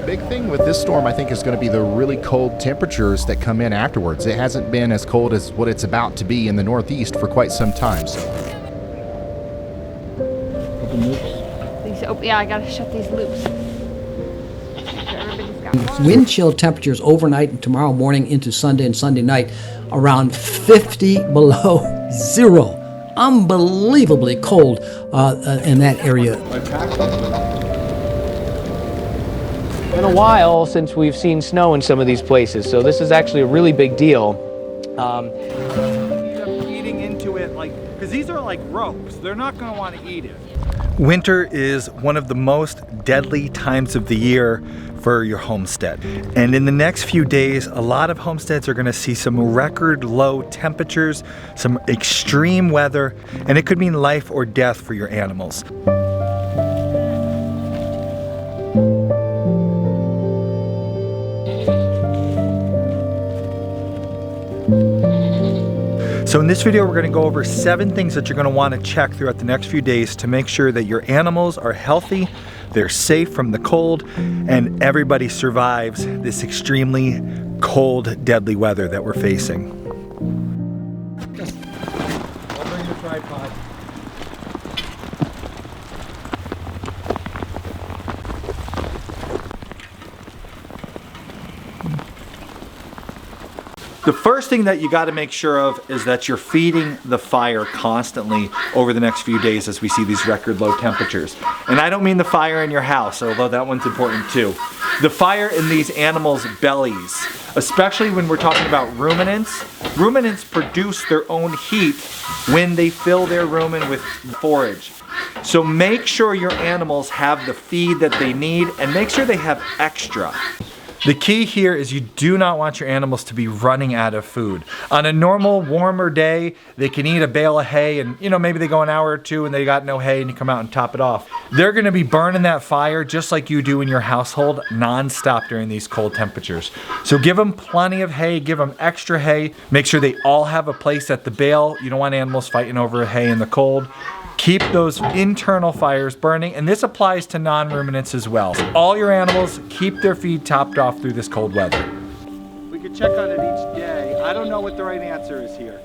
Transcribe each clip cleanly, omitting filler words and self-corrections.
big thing with this storm, I think, is going to be the really cold temperatures that come in afterwards. It hasn't been as cold as what it's about to be in the Northeast for quite some time. So. Yeah, I gotta shut these loops. Wind chill temperatures overnight and tomorrow morning into Sunday and Sunday night around 50 below zero. Unbelievably cold in that area. It's been a while since we've seen snow in some of these places, so this is actually a really big deal. Eating into it, because these are like ropes. They're not going to want to eat it. Winter is one of the most deadly times of the year for your homestead. And in the next few days, a lot of homesteads are going to see some record low temperatures, some extreme weather, and it could mean life or death for your animals. So in this video, we're going to go over 7 things that you're going to want to check throughout the next few days to make sure that your animals are healthy, they're safe from the cold, and everybody survives this extremely cold, deadly weather that we're facing. I'll bring the tripod. The first thing that you got to make sure of is that you're feeding the fire constantly over the next few days as we see these record low temperatures. And I don't mean the fire in your house, although that one's important too. The fire in these animals' bellies, especially when we're talking about ruminants. Ruminants produce their own heat when they fill their rumen with forage. So make sure your animals have the feed that they need and make sure they have extra. The key here is you do not want your animals to be running out of food. On a normal warmer day, they can eat a bale of hay and maybe they go an hour or two and they got no hay and you come out and top it off. They're gonna be burning that fire just like you do in your household non-stop during these cold temperatures. So give them plenty of hay, give them extra hay, make sure they all have a place at the bale. You don't want animals fighting over hay in the cold. Keep those internal fires burning, and this applies to non-ruminants as well. All your animals, keep their feed topped off through this cold weather. We could check on it each day. I don't know what the right answer is here.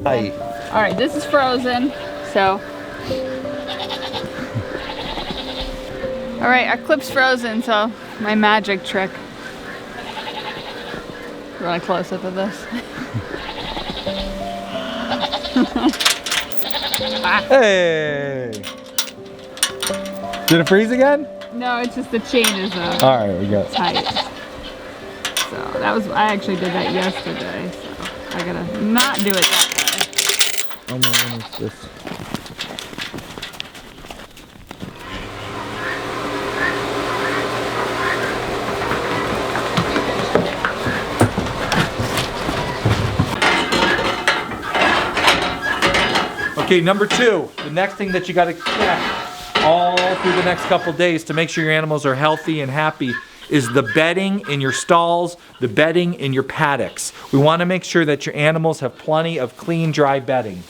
Hi. All right, this is frozen, so. All right, our clip's frozen, so my magic trick. You want a close-up of this? Hey! Did it freeze again? No, it's just the chain is all right, we got tight. So I actually did that yesterday, so I gotta not do it that way. Oh my goodness, this. Okay, number 2, the next thing that you got to check all through the next couple days to make sure your animals are healthy and happy is the bedding in your stalls, the bedding in your paddocks. We want to make sure that your animals have plenty of clean, dry bedding.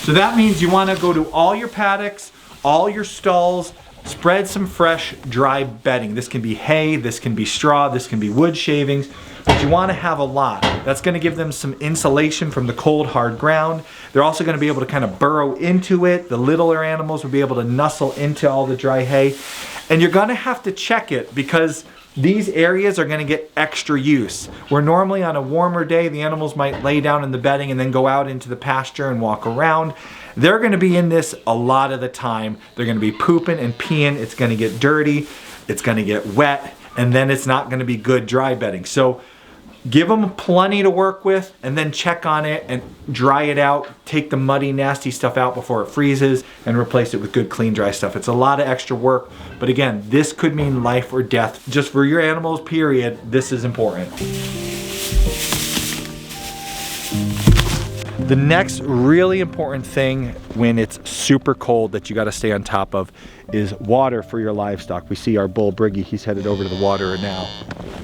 So that means you want to go to all your paddocks, all your stalls, spread some fresh, dry bedding. This can be hay, this can be straw, this can be wood shavings. But you want to have a lot. That's going to give them some insulation from the cold, hard ground. They're also going to be able to kind of burrow into it. The littler animals will be able to nuzzle into all the dry hay. And you're going to have to check it because these areas are going to get extra use. Where normally on a warmer day, the animals might lay down in the bedding and then go out into the pasture and walk around. They're going to be in this a lot of the time. They're going to be pooping and peeing. It's going to get dirty. It's going to get wet. And then it's not going to be good dry bedding. So give them plenty to work with and then check on it and dry it out. Take the muddy, nasty stuff out before it freezes and replace it with good, clean, dry stuff. It's a lot of extra work, but again, this could mean life or death. Just for your animals, period, this is important. The next really important thing when it's super cold that you got to stay on top of is water for your livestock. We see our bull Briggy, he's headed over to the water now.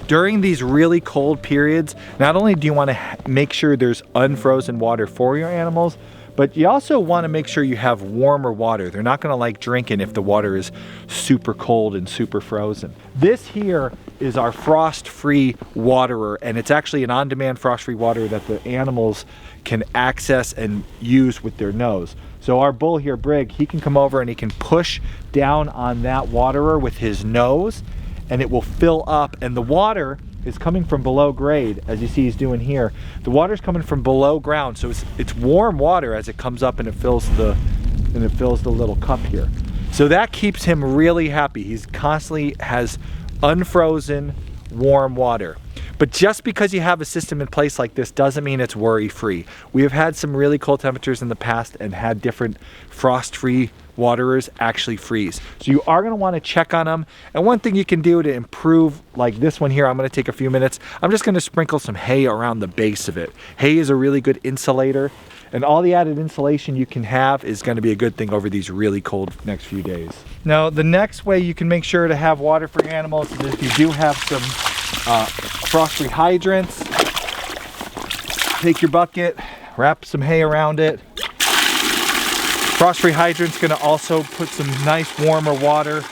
During these really cold periods, not only do you want to make sure there's unfrozen water for your animals, But you also want to make sure you have warmer water. They're not going to like drinking if the water is super cold and super frozen. This here is our frost-free waterer, and it's actually an on-demand frost-free water that the animals can access and use with their nose. So our bull here, Brig, he can come over and he can push down on that waterer with his nose, and it will fill up, and the water is coming from below grade, as you see he's doing here. The water's coming from below ground, so it's warm water as it comes up and it fills the little cup here. So that keeps him really happy. He's constantly has unfrozen, warm water. But just because you have a system in place like this doesn't mean it's worry-free. We have had some really cold temperatures in the past and had different frost-free waterers actually freeze. So you are going to want to check on them. And one thing you can do to improve, like this one here, I'm going to take a few minutes. I'm just going to sprinkle some hay around the base of it. Hay is a really good insulator, and all the added insulation you can have is going to be a good thing over these really cold next few days. Now, the next way you can make sure to have water for your animals is if you do have some frost-free hydrants. Take your bucket, wrap some hay around it. Frost-free hydrant's gonna also put some nice warmer water.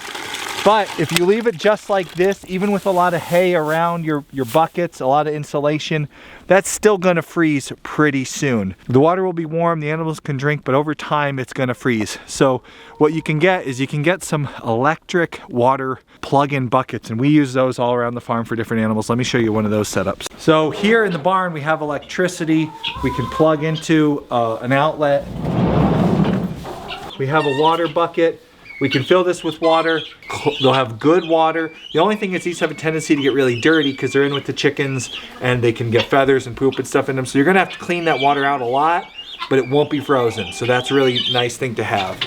But if you leave it just like this, even with a lot of hay around your buckets, a lot of insulation, that's still gonna freeze pretty soon. The water will be warm, the animals can drink, but over time it's gonna freeze. So what you can get is you can get some electric water plug-in buckets, and we use those all around the farm for different animals. Let me show you one of those setups. So here in the barn we have electricity. We can plug into an outlet. We have a water bucket. We can fill this with water. They'll have good water. The only thing is these have a tendency to get really dirty because they're in with the chickens and they can get feathers and poop and stuff in them. So you're gonna have to clean that water out a lot, but it won't be frozen. So that's a really nice thing to have.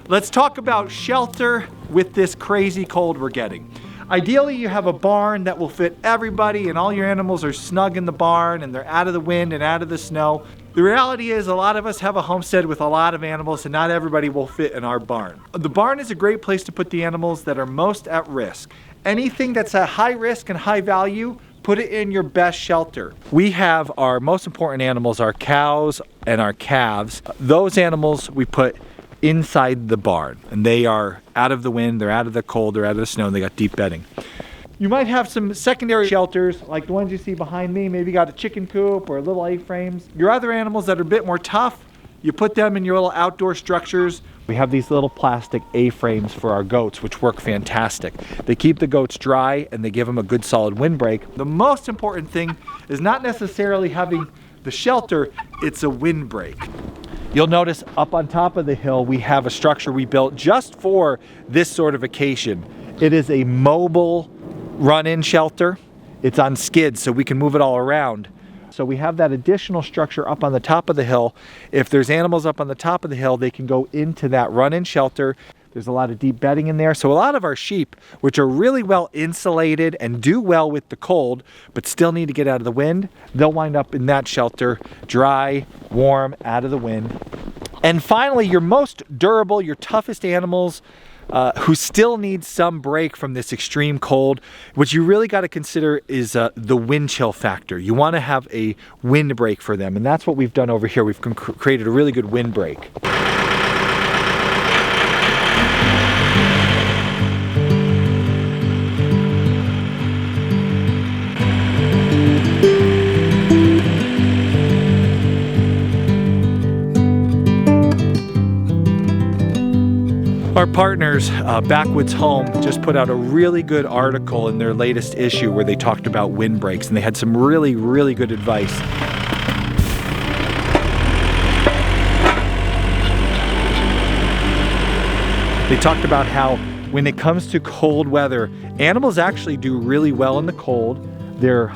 Let's talk about shelter with this crazy cold we're getting. Ideally, you have a barn that will fit everybody and all your animals are snug in the barn and they're out of the wind and out of the snow. The reality is a lot of us have a homestead with a lot of animals and not everybody will fit in our barn. The barn is a great place to put the animals that are most at risk. Anything that's at high risk and high value, put it in your best shelter. We have our most important animals, our cows and our calves. Those animals we put inside the barn, and they are out of the wind, they're out of the cold, they're out of the snow, and they got deep bedding. You might have some secondary shelters like the ones you see behind me. Maybe you got a chicken coop or little A-frames. Your other animals that are a bit more tough, you put them in your little outdoor structures. We have these little plastic A-frames for our goats, which work fantastic. They keep the goats dry and they give them a good solid windbreak. The most important thing is not necessarily having the shelter, it's a windbreak. You'll notice up on top of the hill, we have a structure we built just for this sort of occasion. It is a mobile run-in shelter. It's on skids, so we can move it all around. So we have that additional structure up on the top of the hill. If there's animals up on the top of the hill, they can go into that run-in shelter. There's a lot of deep bedding in there. So a lot of our sheep, which are really well insulated and do well with the cold, but still need to get out of the wind, they'll wind up in that shelter, dry, warm, out of the wind. And finally, your most durable, your toughest animals who still need some break from this extreme cold, what you really got to consider is the wind chill factor. You want to have a wind break for them, and that's what we've done over here. We've created a really good wind break. Our partners, Backwoods Home, just put out a really good article in their latest issue where they talked about windbreaks, and they had some really, really good advice. They talked about how when it comes to cold weather, animals actually do really well in the cold. They're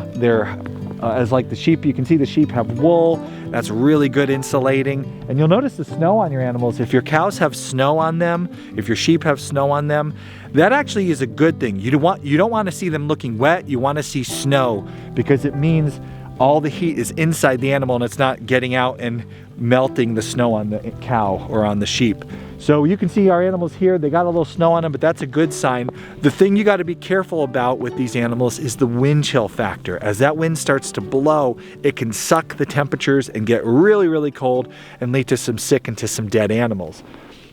as like the sheep, you can see the sheep have wool. That's really good insulating. And you'll notice the snow on your animals. If your cows have snow on them, if your sheep have snow on them, that actually is a good thing. You don't want to see them looking wet. You want to see snow because it means all the heat is inside the animal and it's not getting out and melting the snow on the cow or on the sheep. So you can see our animals here, they got a little snow on them, but that's a good sign. The thing you got to be careful about with these animals is the wind chill factor. As that wind starts to blow, it can suck the temperatures and get really, really cold and lead to some sick and to some dead animals.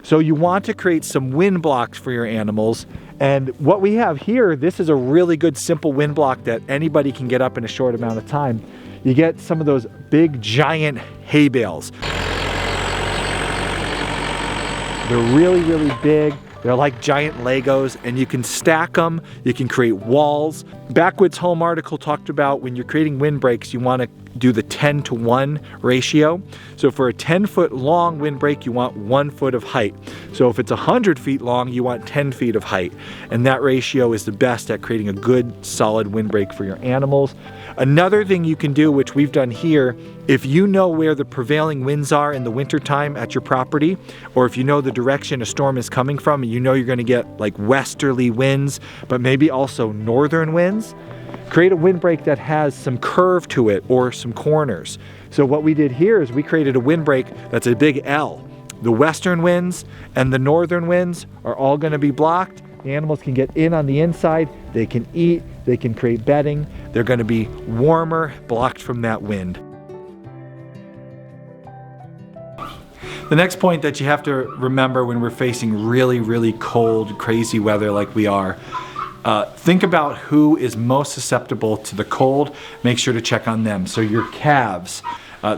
So you want to create some wind blocks for your animals. And what we have here, this is a really good simple wind block that anybody can get up in a short amount of time. You get some of those big giant hay bales. They're really, really big. They're like giant Legos, and you can stack them. You can create walls. Backwoods Home article talked about when you're creating windbreaks, you want to do the 10-to-1 ratio. So for a 10-foot long windbreak, you want 1 foot of height. So if it's 100 feet long, you want 10 feet of height. And that ratio is the best at creating a good, solid windbreak for your animals. Another thing you can do, which we've done here, if you know where the prevailing winds are in the wintertime at your property, or if you know the direction a storm is coming from, and you know you're going to get like westerly winds, but maybe also northern winds, create a windbreak that has some curve to it or some corners. So what we did here is we created a windbreak that's a big L. The western winds and the northern winds are all going to be blocked. The animals can get in on the inside, they can eat, they can create bedding. They're going to be warmer, blocked from that wind. The next point that you have to remember when we're facing really, really cold, crazy weather like we are, think about who is most susceptible to the cold. Make sure to check on them. So your calves,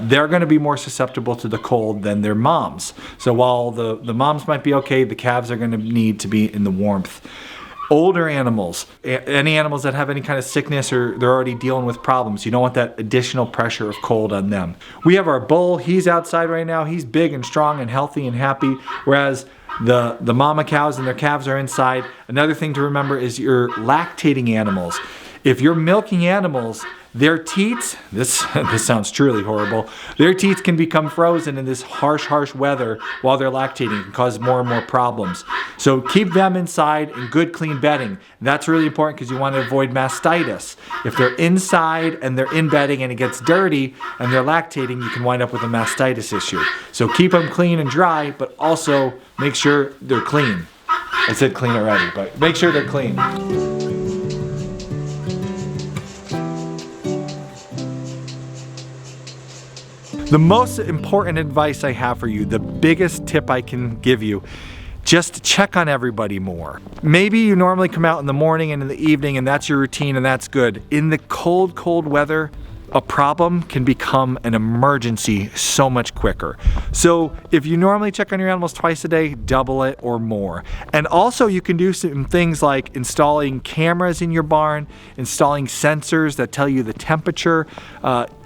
they're going to be more susceptible to the cold than their moms. So while the moms might be okay, the calves are going to need to be in the warmth. Older animals, any animals that have any kind of sickness or they're already dealing with problems, you don't want that additional pressure of cold on them. We have our bull, he's outside right now, he's big and strong and healthy and happy, whereas the mama cows and their calves are inside. Another thing to remember is your lactating animals. If you're milking animals, their teats, this sounds truly horrible, their teats can become frozen in this harsh weather while they're lactating. It can cause more and more problems. So keep them inside in good, clean bedding. That's really important because you want to avoid mastitis. If they're inside and they're in bedding and it gets dirty and they're lactating, you can wind up with a mastitis issue. So keep them clean and dry, but also make sure they're clean. I said clean already, but make sure they're clean. The most important advice I have for you, the biggest tip I can give you, just check on everybody more. Maybe you normally come out in the morning and in the evening and that's your routine and that's good. In the cold, cold weather, a problem can become an emergency so much quicker. So if you normally check on your animals twice a day, double it or more. And also you can do some things like installing cameras in your barn, installing sensors that tell you the temperature.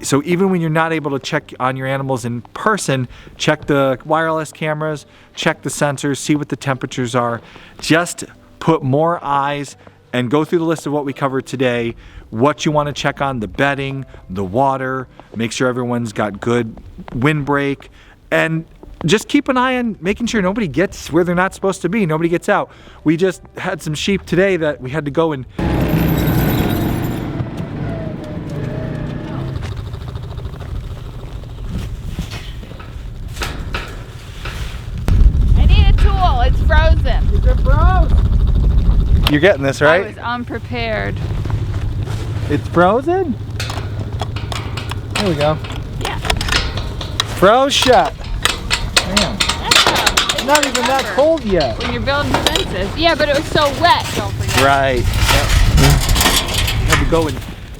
So even when you're not able to check on your animals in person, check the wireless cameras, check the sensors, see what the temperatures are. Just put more eyes and go through the list of what we covered today, what you want to check on, the bedding, the water, make sure everyone's got good windbreak, and just keep an eye on making sure nobody gets where they're not supposed to be, nobody gets out. We just had some sheep today that we had to go and I need a tool, it's frozen. Is it froze? You're getting this, right? I was unprepared. It's frozen? There we go. Yeah. Froze shut. Damn. It's not even that cold yet. When you're building fences. Yeah, but it was so wet, don't forget. Right. Yep. Had to go and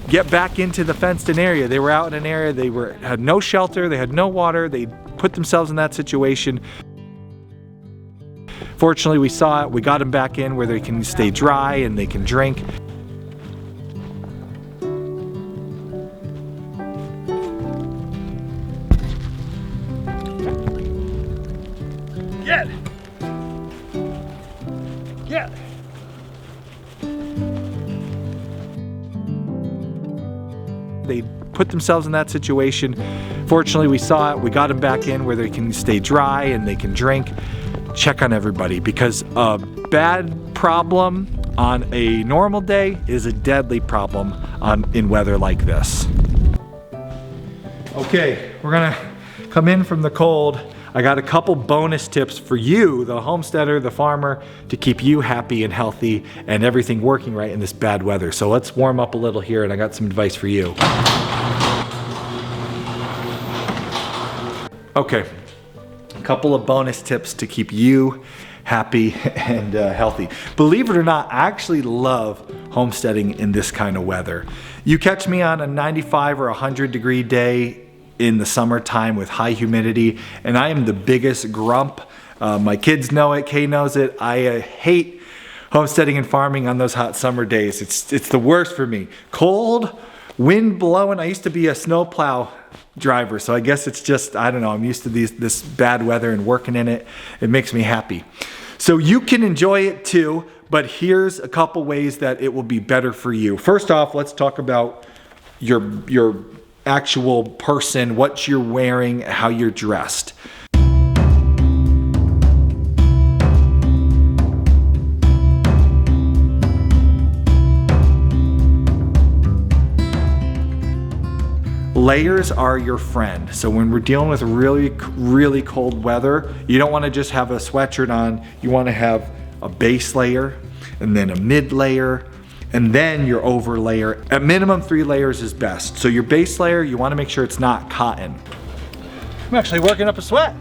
get back into the fenced-in area. They were out in an area, they had no shelter, they had no water, they put themselves in that situation. Fortunately, we saw it, we got them back in where they can stay dry and they can drink. Get! Get! They put themselves in that situation. Fortunately, we saw it, we got them back in where they can stay dry and they can drink. Check on everybody, because a bad problem on a normal day is a deadly problem in weather like this. Okay, we're gonna come in from the cold. I got a couple bonus tips for you, the homesteader, the farmer, to keep you happy and healthy and everything working right in this bad weather. So let's warm up a little here, and I got some advice for you. Okay, a couple of bonus tips to keep you happy and healthy. Believe it or not, I actually love homesteading in this kind of weather. You catch me on a 95 or 100 degree day in the summertime with high humidity, and I am the biggest grump. My kids know it, Kay knows it. I hate homesteading and farming on those hot summer days. It's the worst for me. Cold, wind blowing. I used to be a snowplow driver, so I guess it's just, I don't know, I'm used to this bad weather and working in it. It makes me happy. So you can enjoy it too, but here's a couple ways that it will be better for you. First off, let's talk about your actual person, what you're wearing, how you're dressed. Layers are your friend. So when we're dealing with really cold weather, you don't want to just have a sweatshirt on. You want to have a base layer, and then a mid layer, and then your over layer. At minimum 3 layers is best. So your base layer, you want to make sure it's not cotton. I'm actually working up a sweat.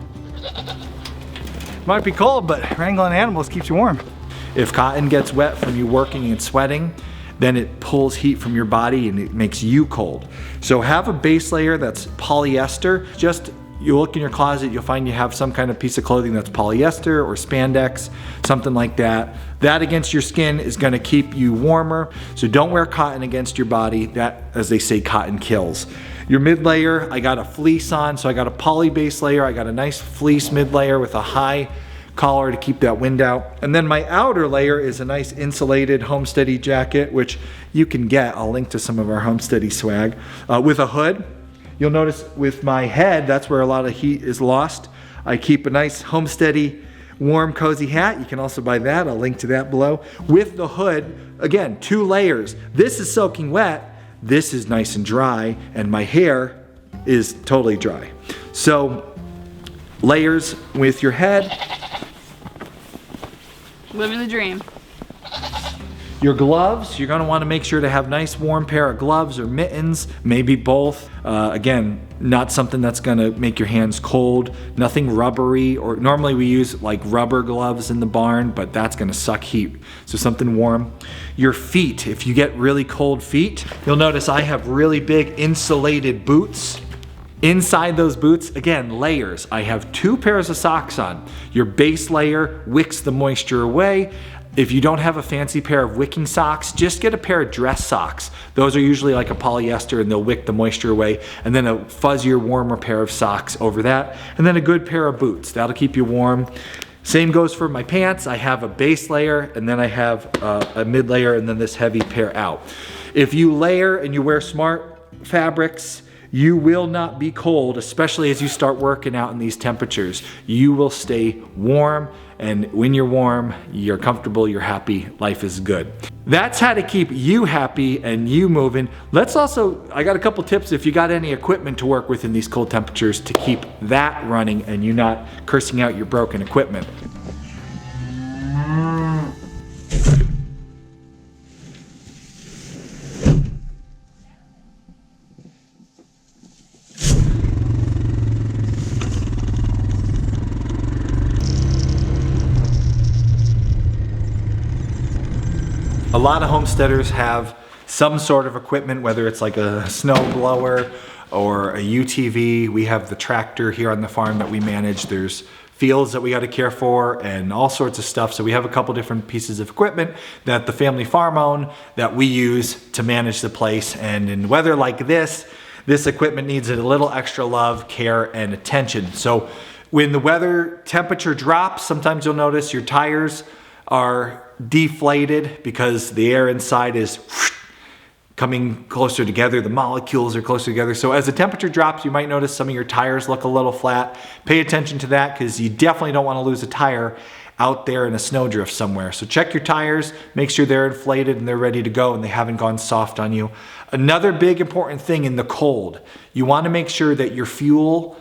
Might be cold, but wrangling animals keeps you warm. If cotton gets wet from you working and sweating, then it pulls heat from your body and it makes you cold. So have a base layer that's polyester. Just, you look in your closet, you'll find you have some kind of piece of clothing that's polyester or spandex, something like that. That against your skin is gonna keep you warmer. So don't wear cotton against your body. That, as they say, cotton kills. Your mid layer, I got a fleece on, so I got a poly base layer. I got a nice fleece mid layer with a high collar to keep that wind out. And then my outer layer is a nice insulated Homesteady jacket, which you can get. I'll link to some of our Homesteady swag. With a hood. You'll notice with my head, that's where a lot of heat is lost. I keep a nice Homesteady warm cozy hat. You can also buy that. I'll link to that below. With the hood, again, 2 layers. This is soaking wet. This is nice and dry, and my hair is totally dry. So layers with your head. Living the dream. Your gloves, you're gonna wanna make sure to have nice warm pair of gloves or mittens, maybe both. Again, not something that's gonna make your hands cold, nothing rubbery, or normally we use like rubber gloves in the barn, but that's gonna suck heat. So something warm. Your feet, if you get really cold feet, you'll notice I have really big insulated boots. Inside those boots, again, layers. I have 2 pairs of socks on. Your base layer wicks the moisture away. If you don't have a fancy pair of wicking socks, just get a pair of dress socks. Those are usually like a polyester and they'll wick the moisture away. And then a fuzzier, warmer pair of socks over that. And then a good pair of boots. That'll keep you warm. Same goes for my pants. I have a base layer and then I have a mid layer and then this heavy pair out. If you layer and you wear smart fabrics, you will not be cold, especially as you start working out in these temperatures. You will stay warm, and when you're warm, you're comfortable, you're happy, life is good. That's how to keep you happy and you moving. Let's also, I got a couple tips if you got any equipment to work with in these cold temperatures to keep that running and you not cursing out your broken equipment. A lot of homesteaders have some sort of equipment, whether it's like a snow blower or a UTV. We have the tractor here on the farm that we manage. There's fields that we got to care for and all sorts of stuff. So we have a couple different pieces of equipment that the family farm own that we use to manage the place. And in weather like this equipment needs a little extra love, care, and attention. So when the weather temperature drops, sometimes you'll notice your tires are deflated because the air inside is coming closer together, the molecules are closer together. So as the temperature drops, you might notice some of your tires look a little flat. Pay attention to that because you definitely don't want to lose a tire. out there in a snowdrift somewhere. So check your tires, make sure they're inflated and they're ready to go and they haven't gone soft on you. Another big important thing in the cold, you want to make sure that your fuel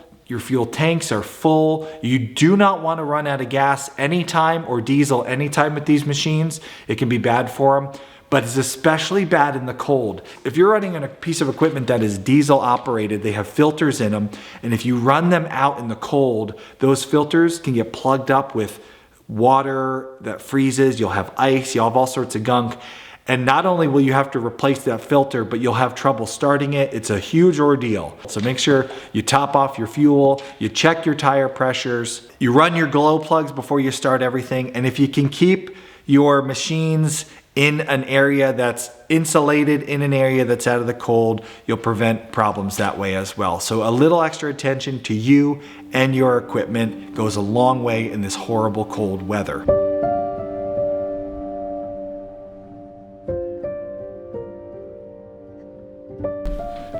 tanks are full. You do not want to run out of gas anytime or diesel anytime with these machines. It can be bad for them, but it's especially bad in the cold. If you're running on a piece of equipment that is diesel operated, they have filters in them, and if you run them out in the cold, those filters can get plugged up with water that freezes, you'll have ice, you'll have all sorts of gunk. And not only will you have to replace that filter, but you'll have trouble starting it. It's a huge ordeal. So make sure you top off your fuel, you check your tire pressures, you run your glow plugs before you start everything. And if you can keep your machines in an area that's insulated, in an area that's out of the cold, you'll prevent problems that way as well. So a little extra attention to you and your equipment goes a long way in this horrible cold weather.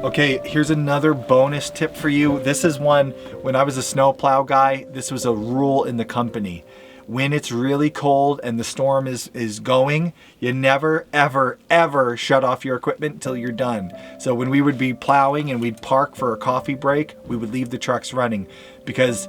Okay, here's another bonus tip for you. This is one, when I was a snowplow guy, this was a rule in the company. When it's really cold and the storm is going, you never, ever, ever shut off your equipment until you're done. So when we would be plowing and we'd park for a coffee break, we would leave the trucks running, because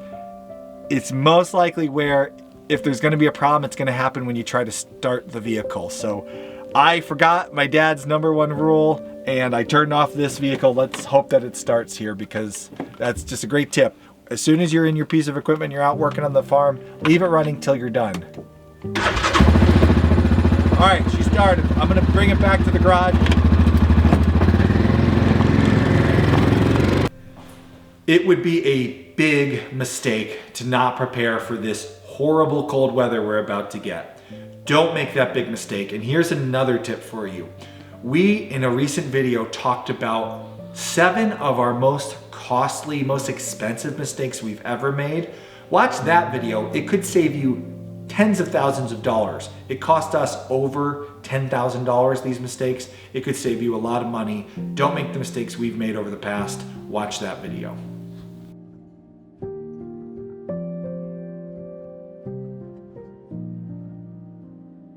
it's most likely where, if there's gonna be a problem, it's gonna happen when you try to start the vehicle. So I forgot my dad's #1 rule, and I turned off this vehicle. Let's hope that it starts here, because that's just a great tip. As soon as you're in your piece of equipment, you're out working on the farm, leave it running till you're done. All right, she started. I'm gonna bring it back to the garage. It would be a big mistake to not prepare for this horrible cold weather we're about to get. Don't make that big mistake. And here's another tip for you. We, in a recent video, talked about 7 of our most costly, most expensive mistakes we've ever made. Watch that video. It could save you tens of thousands of dollars. It cost us over $10,000, these mistakes. It could save you a lot of money. Don't make the mistakes we've made over the past. Watch that video.